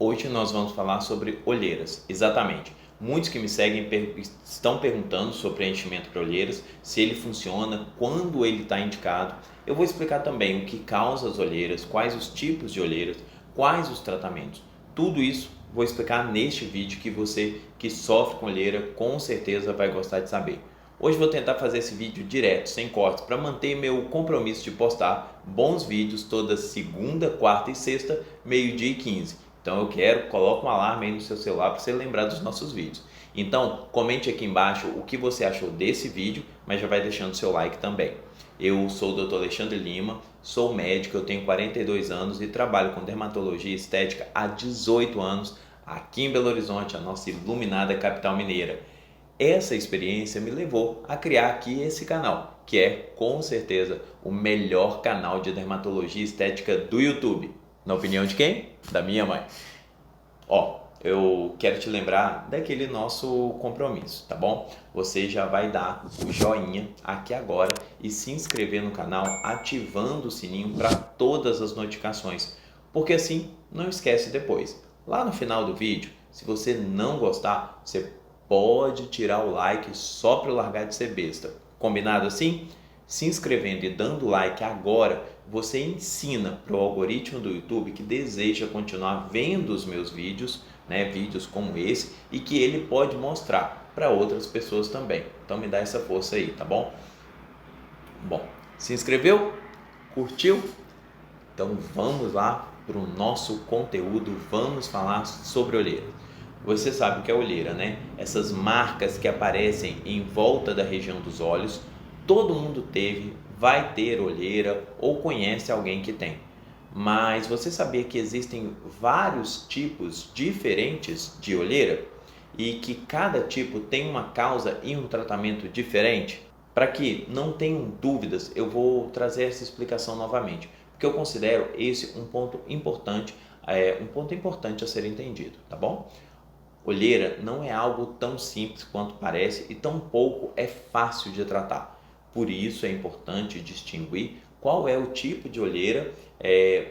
Hoje nós vamos falar sobre olheiras, exatamente. Muitos que me seguem estão perguntando sobre preenchimento para olheiras, se ele funciona, quando ele está indicado. Eu vou explicar também o que causa as olheiras, quais os tipos de olheiras, quais os tratamentos. Tudo isso vou explicar neste vídeo que você que sofre com olheira com certeza vai gostar de saber. Hoje vou tentar fazer esse vídeo direto, sem cortes, para manter meu compromisso de postar bons vídeos toda segunda, quarta e sexta, meio-dia e 15. Então coloca um alarme aí no seu celular para você lembrar dos nossos vídeos. Então, comente aqui embaixo o que você achou desse vídeo, mas já vai deixando seu like também. Eu sou o Dr. Alexandre Lima, sou médico, eu tenho 42 anos e trabalho com dermatologia estética há 18 anos aqui em Belo Horizonte, a nossa iluminada capital mineira. Essa experiência me levou a criar aqui esse canal, que é com certeza o melhor canal de dermatologia estética do YouTube. Na opinião de quem? Da minha mãe. Eu quero te lembrar daquele nosso compromisso, tá bom? Você já vai dar o joinha aqui agora e se inscrever no canal ativando o sininho para todas as notificações, porque assim não esquece depois. Lá no final do vídeo, se você não gostar, você pode tirar o like só para largar de ser besta. Combinado assim? Se inscrevendo e dando like agora, você ensina para o algoritmo do YouTube que deseja continuar vendo os meus vídeos, vídeos como esse, e que ele pode mostrar para outras pessoas também. Então me dá essa força aí, tá bom? Bom, se inscreveu? Curtiu? Então vamos lá para o nosso conteúdo, vamos falar sobre olheira. Você sabe o que é olheira, né? Essas marcas que aparecem em volta da região dos olhos, todo mundo teve, vai ter olheira ou conhece alguém que tem. Mas você sabia que existem vários tipos diferentes de olheira e que cada tipo tem uma causa e um tratamento diferente? Para que não tenham dúvidas, eu vou trazer essa explicação novamente, porque eu considero esse um ponto importante a ser entendido, tá bom? Olheira não é algo tão simples quanto parece e tampouco é fácil de tratar. Por isso é importante distinguir qual é o tipo de olheira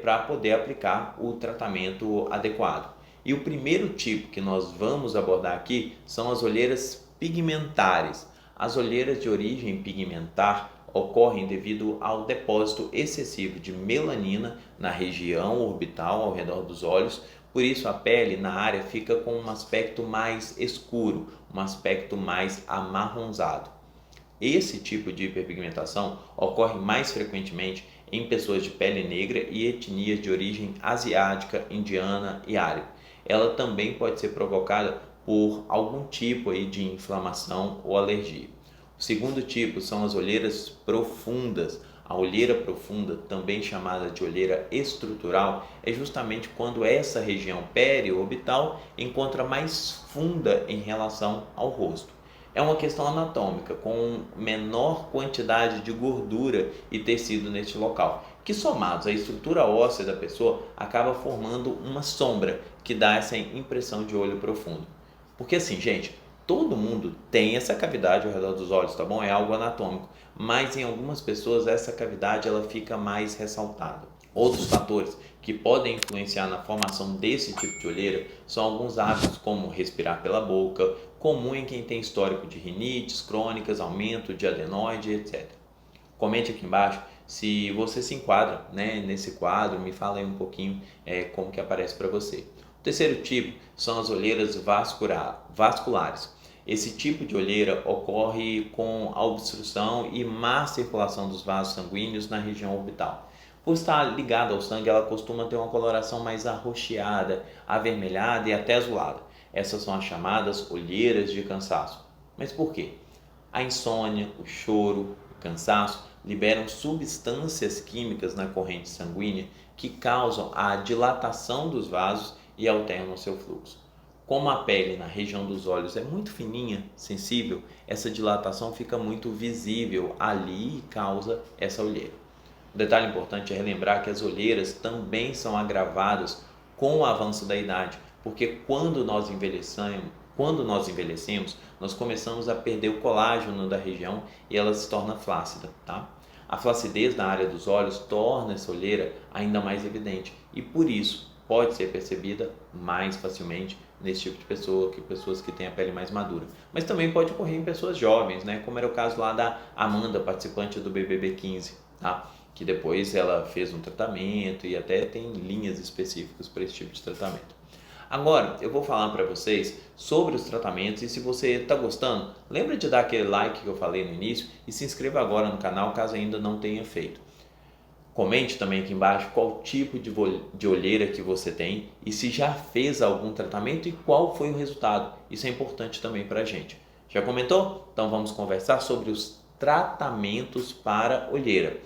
para poder aplicar o tratamento adequado. E o primeiro tipo que nós vamos abordar aqui são as olheiras pigmentares. As olheiras de origem pigmentar ocorrem devido ao depósito excessivo de melanina na região orbital ao redor dos olhos. Por isso a pele na área fica com um aspecto mais escuro, um aspecto mais amarronzado. Esse tipo de hiperpigmentação ocorre mais frequentemente em pessoas de pele negra e etnias de origem asiática, indiana e árabe. Ela também pode ser provocada por algum tipo de inflamação ou alergia. O segundo tipo são as olheiras profundas. A olheira profunda, também chamada de olheira estrutural, é justamente quando essa região periorbital encontra mais funda em relação ao rosto. É uma questão anatômica, com menor quantidade de gordura e tecido neste local, que somados à estrutura óssea da pessoa, acaba formando uma sombra que dá essa impressão de olho profundo. Porque assim, gente, todo mundo tem essa cavidade ao redor dos olhos, tá bom? É algo anatômico, mas em algumas pessoas essa cavidade ela fica mais ressaltada. Outros fatores que podem influenciar na formação desse tipo de olheira são alguns hábitos como respirar pela boca, comum em quem tem histórico de rinites crônicas, aumento de adenoide, etc. Comente aqui embaixo se você se enquadra nesse quadro, me fala aí um pouquinho como que aparece para você. O terceiro tipo são as olheiras vasculares. Esse tipo de olheira ocorre com a obstrução e má circulação dos vasos sanguíneos na região orbital. Por estar ligada ao sangue, ela costuma ter uma coloração mais arroxeada, avermelhada e até azulada. Essas são as chamadas olheiras de cansaço. Mas por quê? A insônia, o choro, o cansaço liberam substâncias químicas na corrente sanguínea que causam a dilatação dos vasos e alternam o seu fluxo. Como a pele na região dos olhos é muito fininha, sensível, essa dilatação fica muito visível ali e causa essa olheira. Um detalhe importante é relembrar que as olheiras também são agravadas com o avanço da idade, porque quando nós envelhecemos, nós começamos a perder o colágeno da região e ela se torna flácida, tá? A flacidez na área dos olhos torna essa olheira ainda mais evidente e por isso pode ser percebida mais facilmente nesse tipo de pessoa, que pessoas que têm a pele mais madura. Mas também pode ocorrer em pessoas jovens, né? Como era o caso lá da Amanda, participante do BBB 15, tá? Que depois ela fez um tratamento e até tem linhas específicas para esse tipo de tratamento. Agora, eu vou falar para vocês sobre os tratamentos e se você está gostando, lembra de dar aquele like que eu falei no início e se inscreva agora no canal caso ainda não tenha feito. Comente também aqui embaixo qual tipo de olheira que você tem e se já fez algum tratamento e qual foi o resultado. Isso é importante também para a gente. Já comentou? Então vamos conversar sobre os tratamentos para olheira.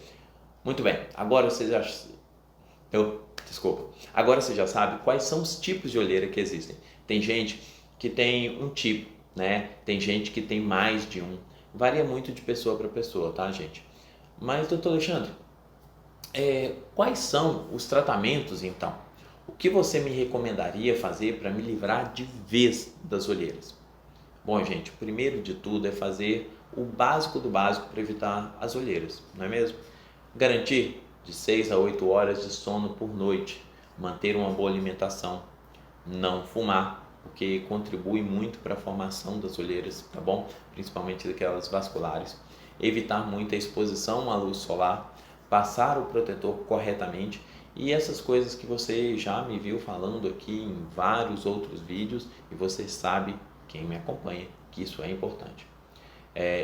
Muito bem, agora você já... Agora você já sabe quais são os tipos de olheira que existem. Tem gente que tem um tipo, né? Tem gente que tem mais de um. Varia muito de pessoa para pessoa, tá, gente? Mas, doutor Alexandre, quais são os tratamentos, então? O que você me recomendaria fazer para me livrar de vez das olheiras? Bom, gente, o primeiro de tudo é fazer o básico do básico para evitar as olheiras, não é mesmo? Garantir de 6 a 8 horas de sono por noite, manter uma boa alimentação, não fumar, porque contribui muito para a formação das olheiras, tá bom? Principalmente daquelas vasculares. Evitar muita exposição à luz solar, passar o protetor corretamente e essas coisas que você já me viu falando aqui em vários outros vídeos e você sabe, quem me acompanha, que isso é importante.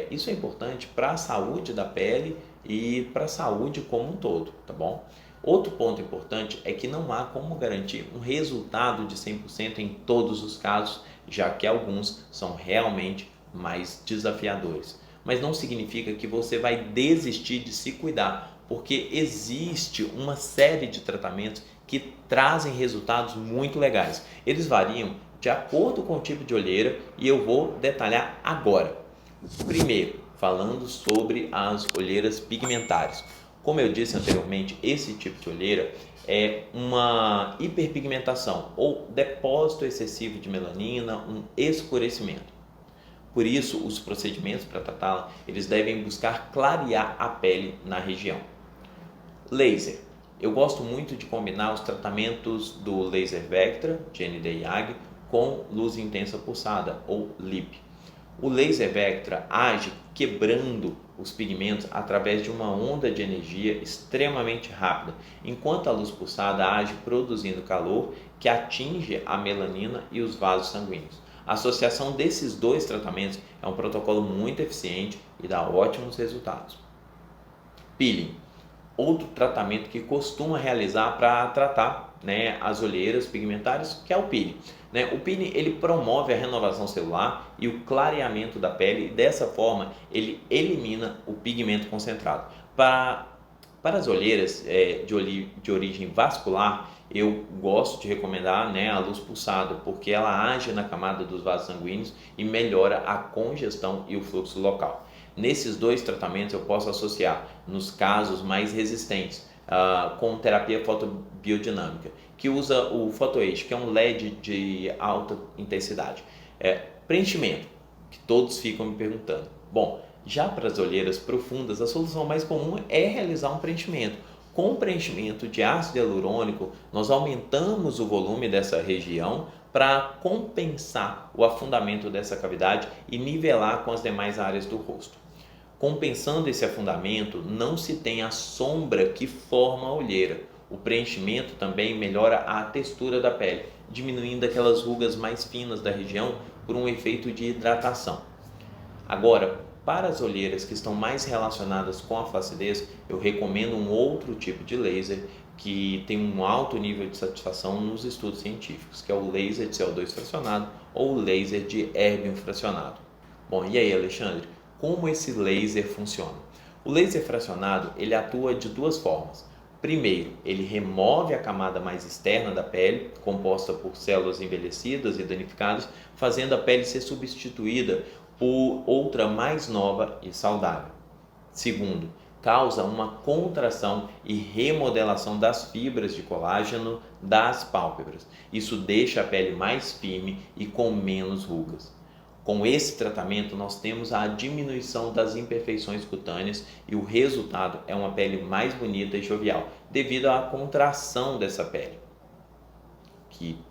Isso é importante para a saúde da pele e para a saúde como um todo, tá bom? Outro ponto importante é que não há como garantir um resultado de 100% em todos os casos, já que alguns são realmente mais desafiadores. Mas não significa que você vai desistir de se cuidar, porque existe uma série de tratamentos que trazem resultados muito legais. Eles variam de acordo com o tipo de olheira e eu vou detalhar agora. Primeiro, falando sobre as olheiras pigmentares. Como eu disse anteriormente, esse tipo de olheira é uma hiperpigmentação ou depósito excessivo de melanina, um escurecimento. Por isso, os procedimentos para tratá-la, eles devem buscar clarear a pele na região. Laser. Eu gosto muito de combinar os tratamentos do laser Vectra, de ND-YAG, com luz intensa pulsada, ou LIP. O laser Vectra age quebrando os pigmentos através de uma onda de energia extremamente rápida, enquanto a luz pulsada age produzindo calor que atinge a melanina e os vasos sanguíneos. A associação desses dois tratamentos é um protocolo muito eficiente e dá ótimos resultados. Peeling. Outro tratamento que costuma realizar para tratar, né, as olheiras pigmentares, que é o peeling. O peeling ele promove a renovação celular e o clareamento da pele e dessa forma ele elimina o pigmento concentrado. Para as olheiras de origem vascular, eu gosto de recomendar, a luz pulsada, porque ela age na camada dos vasos sanguíneos e melhora a congestão e o fluxo local. Nesses dois tratamentos eu posso associar, nos casos mais resistentes, com terapia fotobiodinâmica, que usa o PhotoAge, que é um LED de alta intensidade. Preenchimento, que todos ficam me perguntando. Bom, já para as olheiras profundas, a solução mais comum é realizar um preenchimento. Com o preenchimento de ácido hialurônico, nós aumentamos o volume dessa região para compensar o afundamento dessa cavidade e nivelar com as demais áreas do rosto. Compensando esse afundamento, não se tem a sombra que forma a olheira. O preenchimento também melhora a textura da pele, diminuindo aquelas rugas mais finas da região por um efeito de hidratação. Agora, para as olheiras que estão mais relacionadas com a flacidez, eu recomendo um outro tipo de laser que tem um alto nível de satisfação nos estudos científicos, que é o laser de CO2 fracionado ou o laser de erbium fracionado. Bom, e aí, Alexandre, como esse laser funciona? O laser fracionado ele atua de duas formas. Primeiro, ele remove a camada mais externa da pele, composta por células envelhecidas e danificadas, fazendo a pele ser substituída por outra mais nova e saudável. Segundo, causa uma contração e remodelação das fibras de colágeno das pálpebras. Isso deixa a pele mais firme e com menos rugas. Com esse tratamento, nós temos a diminuição das imperfeições cutâneas e o resultado é uma pele mais bonita e jovial, devido à contração dessa pele.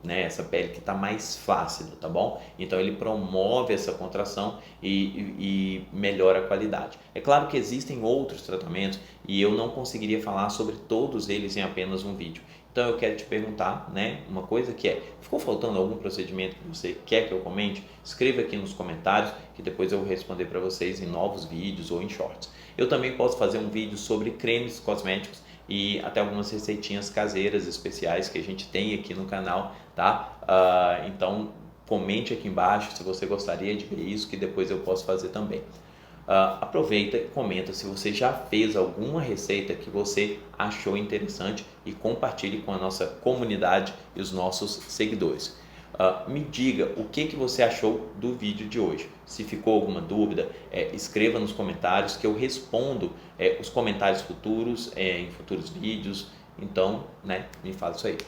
né, essa pele que está mais flácida, tá bom? Então ele promove essa contração e melhora a qualidade. É claro que existem outros tratamentos e eu não conseguiria falar sobre todos eles em apenas um vídeo. Então eu quero te perguntar, né, uma coisa que ficou faltando algum procedimento que você quer que eu comente? Escreva aqui nos comentários que depois eu vou responder para vocês em novos vídeos ou em shorts. Eu também posso fazer um vídeo sobre cremes cosméticos e até algumas receitinhas caseiras especiais que a gente tem aqui no canal, tá? Então comente aqui embaixo se você gostaria de ver isso, que depois eu posso fazer também. Aproveita e comenta se você já fez alguma receita que você achou interessante e compartilhe com a nossa comunidade e os nossos seguidores. Me diga o que você achou do vídeo de hoje. Se ficou alguma dúvida, escreva nos comentários que eu respondo os comentários futuros em futuros vídeos. Então, né, me fala isso aí.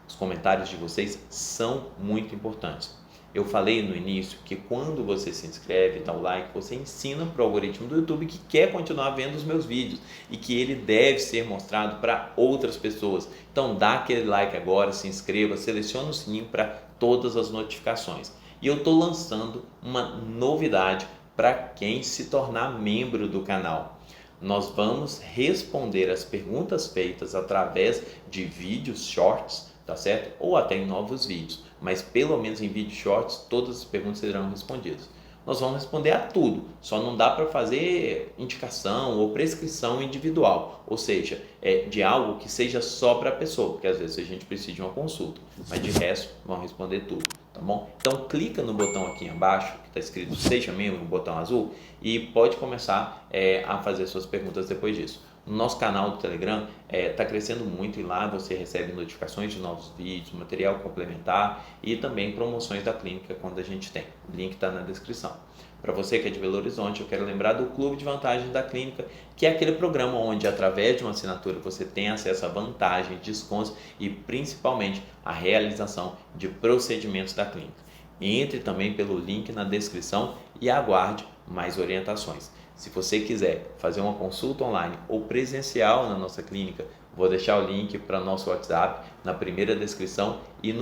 Os comentários de vocês são muito importantes. Eu falei no início que quando você se inscreve, dá o like, você ensina para o algoritmo do YouTube que quer continuar vendo os meus vídeos e que ele deve ser mostrado para outras pessoas. Então dá aquele like agora, se inscreva, seleciona o sininho para todas as notificações. E eu estou lançando uma novidade para quem se tornar membro do canal. Nós vamos responder as perguntas feitas através de vídeos shorts, tá certo? Ou até em novos vídeos, mas pelo menos em vídeos shorts todas as perguntas serão respondidas. Nós vamos responder a tudo, só não dá para fazer indicação ou prescrição individual, ou seja, de algo que seja só para a pessoa, porque às vezes a gente precisa de uma consulta, mas de resto vamos responder tudo, tá bom? Então clica no botão aqui abaixo, que está escrito Seja Membro, no botão azul, e pode começar a fazer suas perguntas depois disso. No nosso canal do Telegram está crescendo muito e lá você recebe notificações de novos vídeos, material complementar e também promoções da clínica quando a gente tem. O link está na descrição. Para você que é de Belo Horizonte, eu quero lembrar do Clube de Vantagens da Clínica, que é aquele programa onde através de uma assinatura você tem acesso a vantagens, descontos e principalmente a realização de procedimentos da clínica. Entre também pelo link na descrição e aguarde mais orientações. Se você quiser fazer uma consulta online ou presencial na nossa clínica, vou deixar o link para nosso WhatsApp na primeira descrição e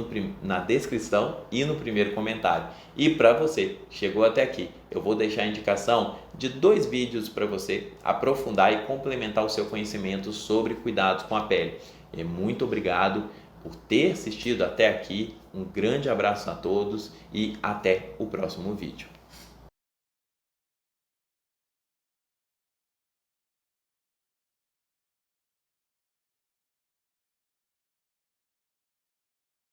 na descrição e no primeiro comentário. E para você que chegou até aqui, eu vou deixar a indicação de 2 vídeos para você aprofundar e complementar o seu conhecimento sobre cuidados com a pele. Muito obrigado por ter assistido até aqui. Um grande abraço a todos e até o próximo vídeo.